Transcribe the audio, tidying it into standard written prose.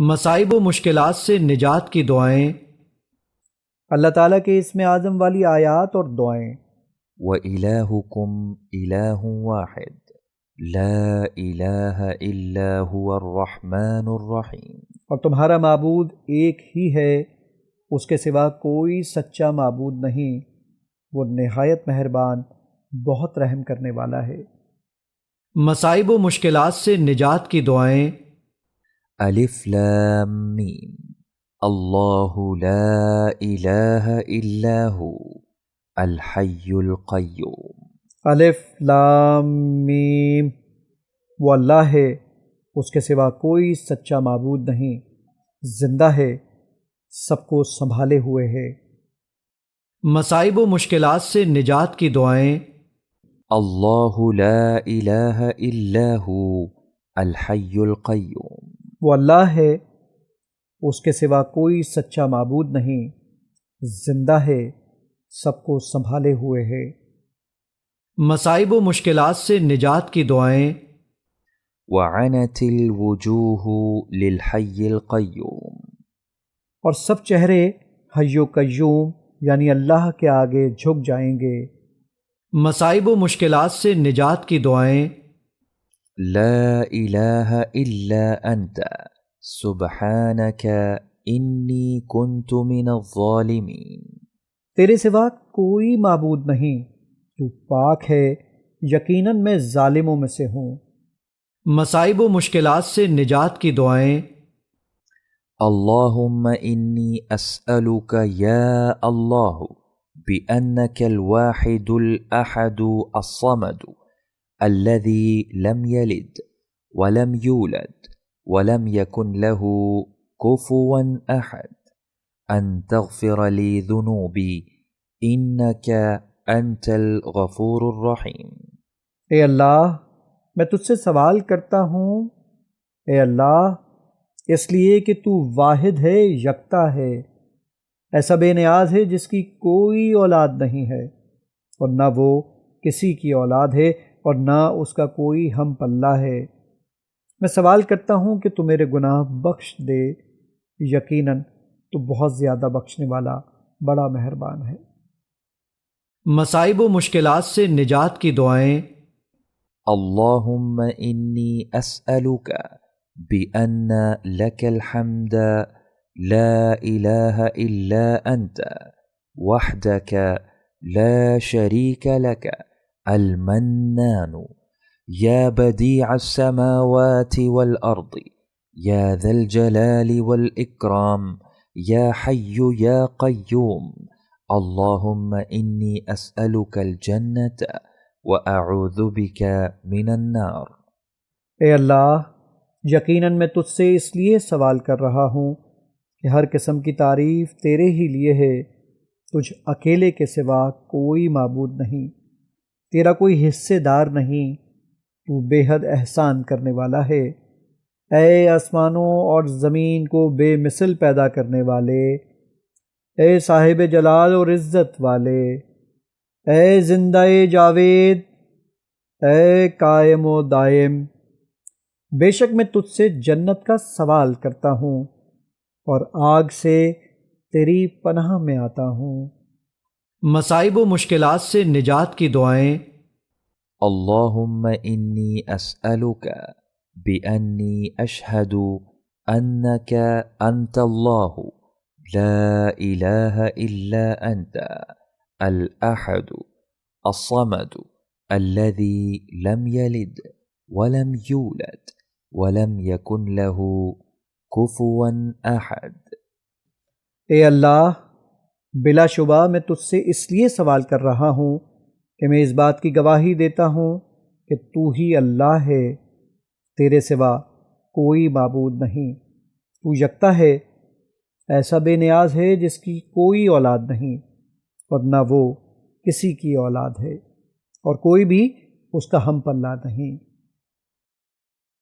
مصائب و مشکلات سے نجات کی دعائیں۔ اللہ تعالیٰ کے اسم اعظم والی آیات اور دعائیں۔ وَإِلَٰهُكُمْ إِلَٰهٌ وَاحِدٌ لَا إِلَٰهَ إِلَّا هُوَ الرَّحْمَٰنُ الرَّحِيمُ، اور تمہارا معبود ایک ہی ہے، اس کے سوا کوئی سچا معبود نہیں، وہ نہایت مہربان بہت رحم کرنے والا ہے۔ مصائب و مشکلات سے نجات کی دعائیں۔ الف لام میم اللہ لا الہ الا ہو الحی القیوم۔ الف لام میم، وہ اللہ ہے، اس کے سوا کوئی سچا معبود نہیں، زندہ ہے، سب کو سنبھالے ہوئے ہے۔ مصائب و مشکلات سے نجات کی دعائیں۔ اللہ لا الہ الا ہو الحی القیوم، وہ اللہ ہے، اس کے سوا کوئی سچا معبود نہیں، زندہ ہے، سب کو سنبھالے ہوئے ہے۔ مصائب و مشکلات سے نجات کی دعائیں۔ وعنت الوجوہ للحی القیوم، اور سب چہرے حی و قیوم یعنی اللہ کے آگے جھک جائیں گے۔ مصائب و مشکلات سے نجات کی دعائیں۔ لا الہ الا انت سبحانک انی کنت من الظالمین، تیرے سوا کوئی معبود نہیں، تو پاک ہے، یقیناً میں ظالموں میں سے ہوں۔ مصائب و مشکلات سے نجات کی دعائیں۔ اللہم انی اسألک یا اللہ بأنک الواحد الأحد الصمد الذي لم يلد ولم يولد ولم يكن له كفوا أحد أن تغفر لي ذنوبي إنك أنت الغفور الرحيم۔ اے اللہ، میں تجھ سے سوال کرتا ہوں، اے اللہ، اس لیے کہ تو واحد ہے، یکتا ہے، ایسا بے نیاز ہے جس کی کوئی اولاد نہیں ہے، اور نہ وہ کسی کی اولاد ہے اور نہ اس کا کوئی ہم پلہ ہے۔ میں سوال کرتا ہوں کہ تو میرے گناہ بخش دے، یقیناً تو بہت زیادہ بخشنے والا بڑا مہربان ہے۔ مصائب و مشکلات سے نجات کی دعائیں۔ اللہم انی اسألک بأن لک الحمد لا الہ الا انت وحدک لا شریک لک المنان یا بدیع السماوات والارض یا ذا الجلال والاکرام یا حی یا قیوم، اللہم انی اسألک الجنة واعوذ بک من النار۔ اے اللہ، یقیناً میں تجھ سے اس لیے سوال کر رہا ہوں کہ ہر قسم کی تعریف تیرے ہی لیے ہے، تجھ اکیلے کے سوا کوئی معبود نہیں، تیرا کوئی حصے دار نہیں، تو بے حد احسان کرنے والا ہے۔ اے آسمانوں اور زمین کو بے مثل پیدا کرنے والے، اے صاحب جلال اور عزت والے، اے زندہ جاوید، اے قائم و دائم، بے شک میں تجھ سے جنت کا سوال کرتا ہوں اور آگ سے تیری پناہ میں آتا ہوں۔ مصائب و مشکلات سے نجات کی دعائیں۔ اللہم انی اسألک بأنی اشہد انک انت اللہ لا الہ الا انت الاحد الصمد الذي لم يلد ولم يولد ولم يكن له كفوا احد۔ اے اللہ، بلا شبہ میں تجھ سے اس لیے سوال کر رہا ہوں کہ میں اس بات کی گواہی دیتا ہوں کہ تو ہی اللہ ہے، تیرے سوا کوئی معبود نہیں، تو یکتا ہے، ایسا بے نیاز ہے جس کی کوئی اولاد نہیں، اور نہ وہ کسی کی اولاد ہے، اور کوئی بھی اس کا ہم پلہ نہیں۔